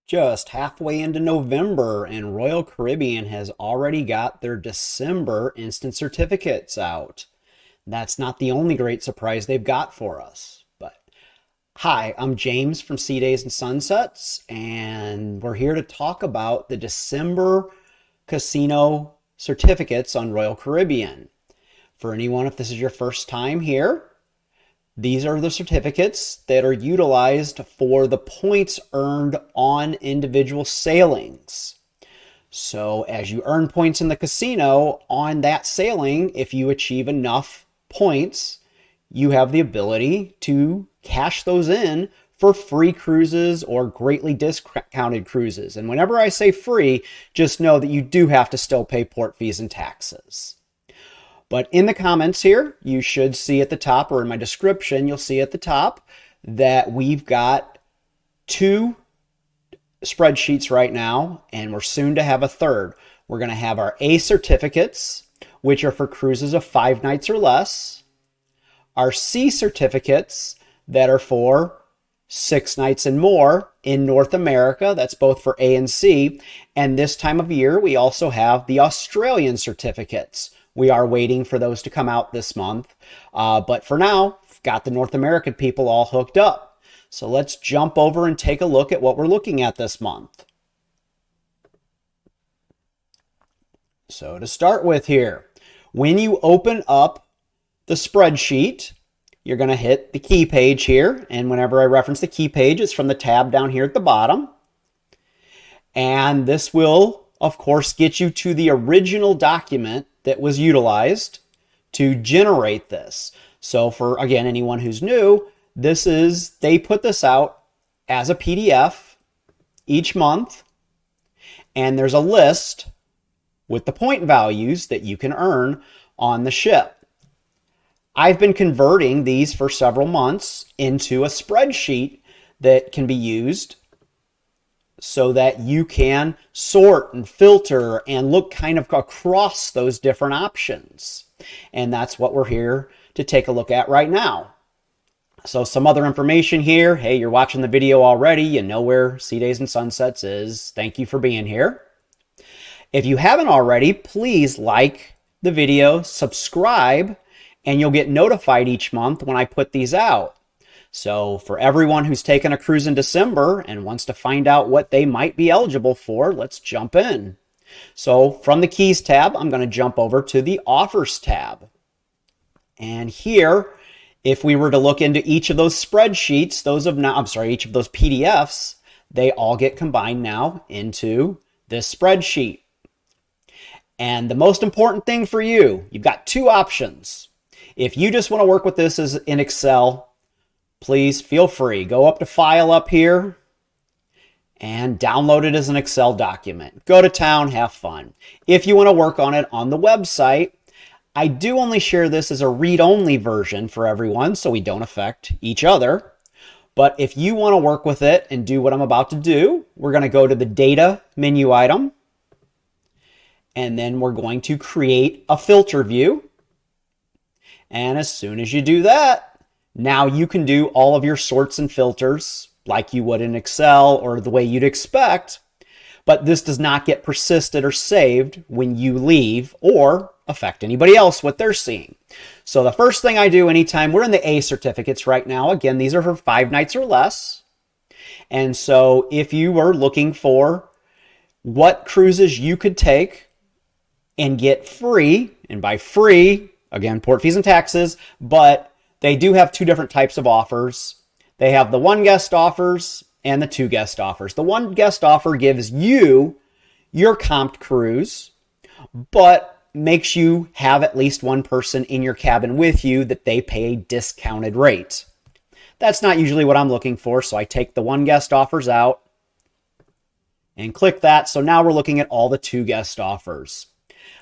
Just halfway into November, and Royal Caribbean has already got their December instant certificates out. That's not the only great surprise they've got for us. But hi, I'm James from Sea Days and Sunsets, and we're here to talk about the December casino certificates on Royal Caribbean. For anyone, if this is your first time here, these are the certificates that are utilized for the points earned on individual sailings. So as you earn points in the casino on that sailing, if you achieve enough points, you have the ability to cash those in for free cruises or greatly discounted cruises. And whenever I say free, just know that you do have to still pay port fees and taxes. But in the comments here, you should see at the top, or in my description, you'll see at the top that we've got 2 spreadsheets right now, and we're soon to have a third. We're going to have our A certificates, which are for cruises of 5 nights or less. Our C certificates that are for 6 nights and more in North America. That's both for A and C. And this time of year, we also have the Australian certificates. We are waiting for those to come out this month. But for now, we've got the North American people all hooked up. So let's jump over and take a look at what we're looking at this month. So to start with here, when you open up the spreadsheet, you're going to hit the key page here. And whenever I reference the key page, it's from the tab down here at the bottom. And this will, of course, get you to the original document that was utilized to generate this. So for, again, anyone who's new, they put this out as a PDF each month, and there's a list with the point values that you can earn on the ship. I've been converting these for several months into a spreadsheet that can be used so that you can sort and filter and look kind of across those different options. And that's what we're here to take a look at right now. So some other information here. Hey, you're watching the video already. You know where Sea Days and Sunsets is. Thank you for being here. If you haven't already, please like the video, subscribe, and you'll get notified each month when I put these out. So for everyone who's taken a cruise in December and wants to find out what they might be eligible for, let's jump in. So from the Keys tab, I'm going to jump over to the Offers tab. And here, if we were to look into each of those spreadsheets, each of those PDFs, they all get combined now into this spreadsheet. And the most important thing for you, you've got 2 options. If you just want to work with this as in Excel, please feel free. Go up to File up here and download it as an Excel document. Go to town, have fun. If you want to work on it on the website, I do only share this as a read-only version for everyone so we don't affect each other. But if you want to work with it and do what I'm about to do, we're going to go to the Data menu item, and then we're going to create a filter view. And as soon as you do that, now you can do all of your sorts and filters like you would in Excel or the way you'd expect, but this does not get persisted or saved when you leave or affect anybody else what they're seeing. So the first thing I do anytime, we're in the A certificates right now. Again, these are for 5 nights or less. And so if you were looking for what cruises you could take and get free, and by free, again, port fees and taxes, but they do have 2 different types of offers. They have the 1 guest offers and the 2 guest offers. The 1 guest offer gives you your comped cruise, but makes you have at least 1 person in your cabin with you that they pay a discounted rate. That's not usually what I'm looking for, so I take the 1 guest offers out and click that. So now we're looking at all the 2 guest offers.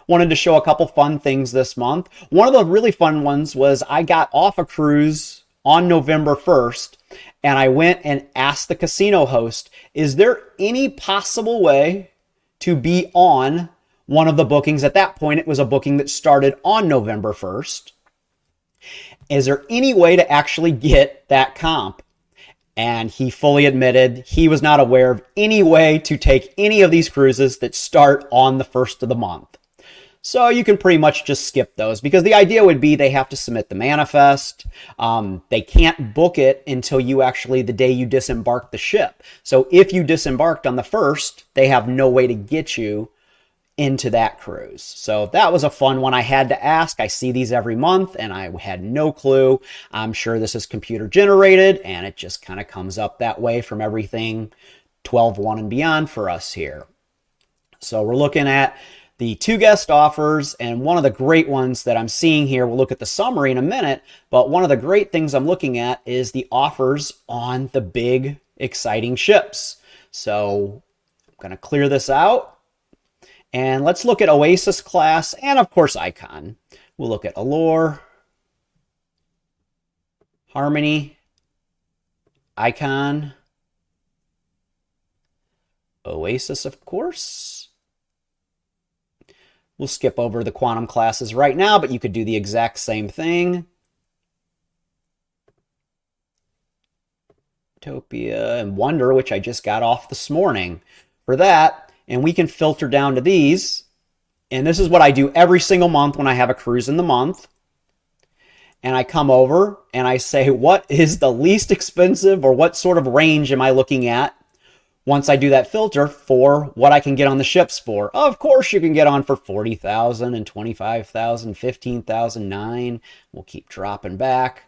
Wanted to show a couple fun things this month. One of the really fun ones was I got off a cruise on November 1st, and I went and asked the casino host, is there any possible way to be on one of the bookings? At that point, it was a booking that started on November 1st. Is there any way to actually get that comp? And he fully admitted he was not aware of any way to take any of these cruises that start on the first of the month. So you can pretty much just skip those, because the idea would be they have to submit the manifest. They can't book it until you actually, the day you disembark the ship. So if you disembarked on the first, they have no way to get you into that cruise. So that was a fun one. I had to ask. I see these every month and I had no clue. I'm sure this is computer generated and it just kind of comes up that way from everything 12.1 and beyond for us here. So we're looking at the 2 guest offers, and one of the great ones that I'm seeing here, we'll look at the summary in a minute, but one of the great things I'm looking at is the offers on the big, exciting ships. So I'm going to clear this out, and let's look at Oasis class, and of course Icon. We'll look at Allure, Harmony, Icon, Oasis, of course. We'll skip over the Quantum classes right now, but you could do the exact same thing. Utopia and Wonder, which I just got off this morning for that. And we can filter down to these. And this is what I do every single month when I have a cruise in the month. And I come over and I say, what is the least expensive, or what sort of range am I looking at once I do that filter for what I can get on the ships for? Of course, you can get on for $40,000 and $25,000, $15,000, $9,000. We'll keep dropping back,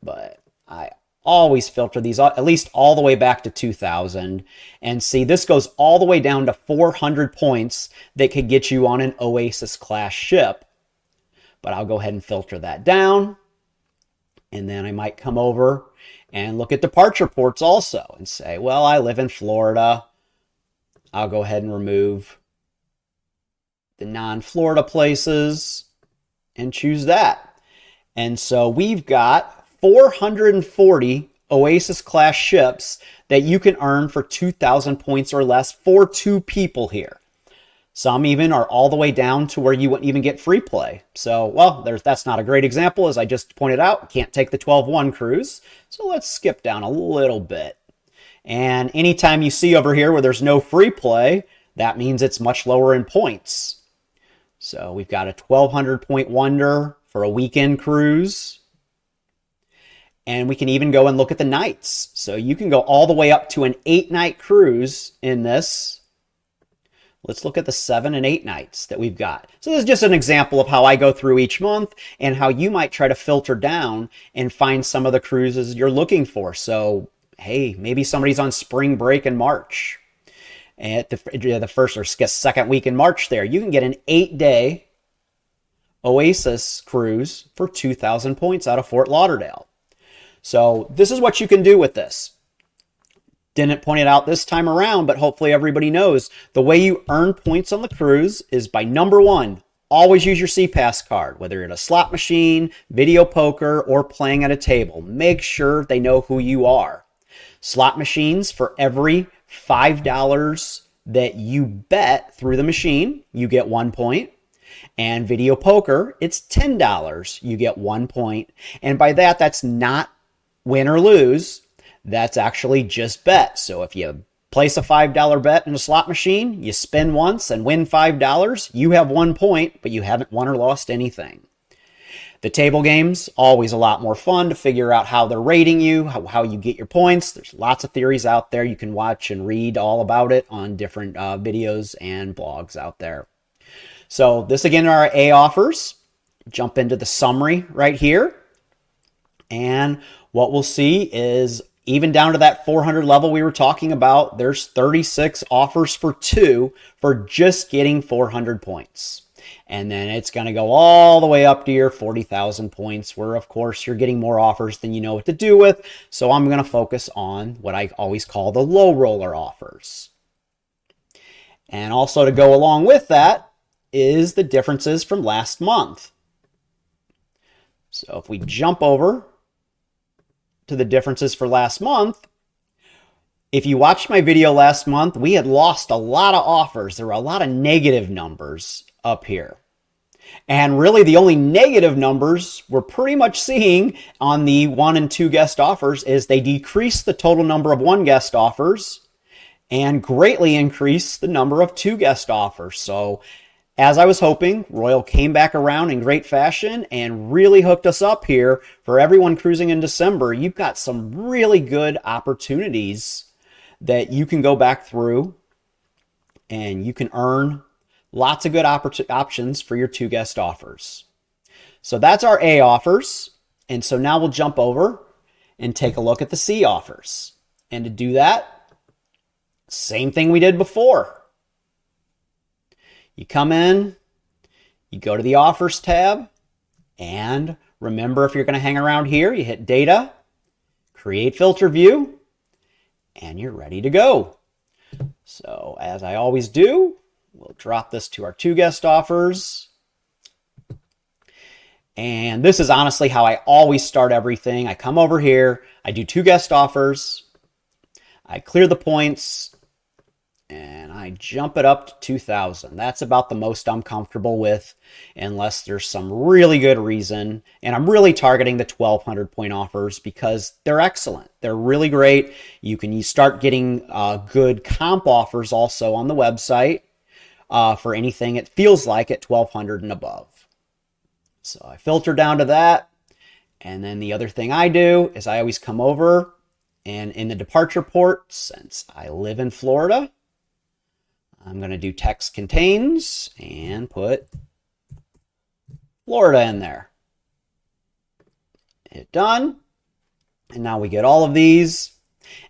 but I always filter these at least all the way back to 2,000. And see, this goes all the way down to 400 points that could get you on an Oasis class ship. But I'll go ahead and filter that down. And then I might come over and look at departure ports also and say, well, I live in Florida. I'll go ahead and remove the non-Florida places and choose that. And so we've got 440 Oasis class ships that you can earn for 2,000 points or less for 2 people here. Some even are all the way down to where you wouldn't even get free play. So, well, that's not a great example, as I just pointed out. Can't take the 12.1 cruise. So let's skip down a little bit. And anytime you see over here where there's no free play, that means it's much lower in points. So we've got a 1,200 point Wonder for a weekend cruise. And we can even go and look at the nights. So you can go all the way up to an 8-night cruise in this. Let's look at the 7 and 8 nights that we've got. So this is just an example of how I go through each month and how you might try to filter down and find some of the cruises you're looking for. So, hey, maybe somebody's on spring break in March. At the first or second week in March there, you can get an 8-day Oasis cruise for 2,000 points out of Fort Lauderdale. So this is what you can do with this. Didn't point it out this time around, but hopefully everybody knows the way you earn points on the cruise is by, number 1, always use your SeaPass card, whether you're at a slot machine, video poker, or playing at a table. Make sure they know who you are. Slot machines, for every $5 that you bet through the machine, you get 1 point. And video poker, it's $10. You get 1 point. And by that, that's not win or lose. That's actually just bet. So if you place a $5 bet in a slot machine, you spin once and win $5, you have 1 point, but you haven't won or lost anything. The table games, always a lot more fun to figure out how they're rating you, how you get your points. There's lots of theories out there. You can watch and read all about it on different videos and blogs out there. So this again are our A offers. Jump into the summary right here. And what we'll see is, even down to that 400 level we were talking about, there's 36 offers for 2 for just getting 400 points. And then it's going to go all the way up to your 40,000 points, where, of course, you're getting more offers than you know what to do with. So I'm going to focus on what I always call the low roller offers. And also to go along with that is the differences from last month. So if we jump over to the differences for last month, if you watched my video last month, we had lost a lot of offers. There were a lot of negative numbers up here. And really the only negative numbers we're pretty much seeing on the 1 and 2 guest offers is they decrease the total number of 1 guest offers and greatly increase the number of 2 guest offers. So as I was hoping, Royal came back around in great fashion and really hooked us up here. For everyone cruising in December, you've got some really good opportunities that you can go back through and you can earn lots of good options for your 2 guest offers. So that's our A offers. And so now we'll jump over and take a look at the C offers. And to do that, same thing we did before. You come in, you go to the offers tab, and remember, if you're going to hang around here, you hit data, create filter view, and you're ready to go. So as I always do, we'll drop this to our 2 guest offers. And this is honestly how I always start everything. I come over here, I do 2 guest offers, I clear the points, and I jump it up to 2,000. That's about the most I'm comfortable with, unless there's some really good reason. And I'm really targeting the 1,200 point offers because they're excellent. They're really great. You start getting good comp offers also on the website for anything it feels like at 1,200 and above. So I filter down to that. And then the other thing I do is I always come over and in the departure port, since I live in Florida, I'm going to do text contains and put Florida in there. Hit done. And now we get all of these.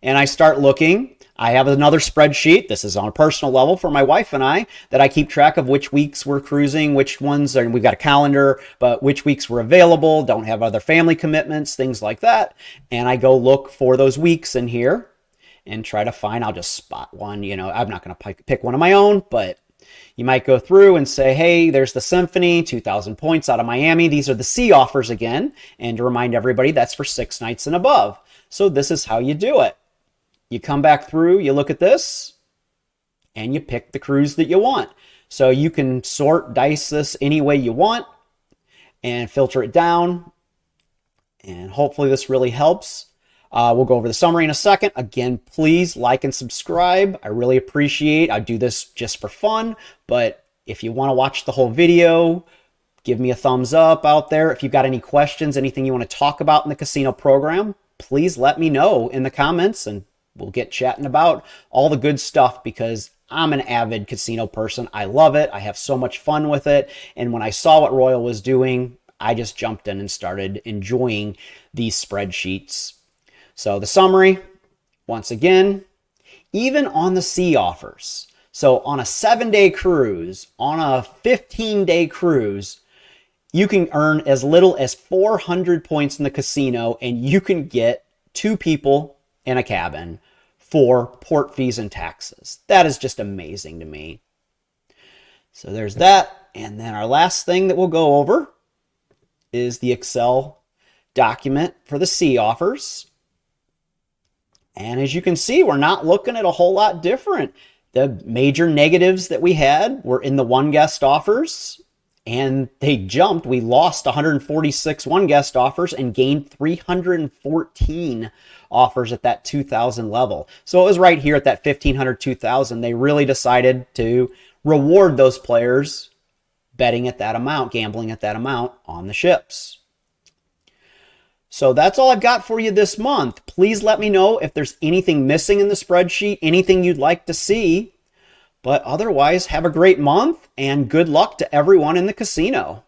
And I start looking. I have another spreadsheet. This is on a personal level for my wife and I that I keep track of which weeks we're cruising, which ones are, we've got a calendar, but which weeks we're available, don't have other family commitments, things like that. And I go look for those weeks in here and try to find, I'll just spot one. You know, I'm not going to pick one of my own, but you might go through and say, hey, there's the Symphony, 2,000 points out of Miami. These are the C offers again. And to remind everybody, that's for 6 nights and above. So this is how you do it. You come back through, you look at this, and you pick the cruise that you want. So you can dice this any way you want and filter it down. And hopefully this really helps. We'll go over the summary in a second. Again, please like and subscribe. I really appreciate. I do this just for fun, but if you want to watch the whole video, give me a thumbs up out there. If you've got any questions, anything you want to talk about in the casino program, please let me know in the comments and we'll get chatting about all the good stuff because I'm an avid casino person. I love it. I have so much fun with it. And when I saw what Royal was doing, I just jumped in and started enjoying these spreadsheets. So the summary, once again, even on the C offers. So on a 7-day cruise, on a 15-day cruise, you can earn as little as 400 points in the casino and you can get 2 people in a cabin for port fees and taxes. That is just amazing to me. So there's that. And then our last thing that we'll go over is the Excel document for the C offers. And as you can see, we're not looking at a whole lot different. The major negatives that we had were in the 1 guest offers, and they jumped. We lost 146 1 guest offers and gained 314 offers at that 2,000 level. So it was right here at that 1,500, 2,000. They really decided to reward those players betting at that amount, gambling at that amount on the ships. So that's all I've got for you this month. Please let me know if there's anything missing in the spreadsheet, anything you'd like to see. But otherwise, have a great month and good luck to everyone in the casino.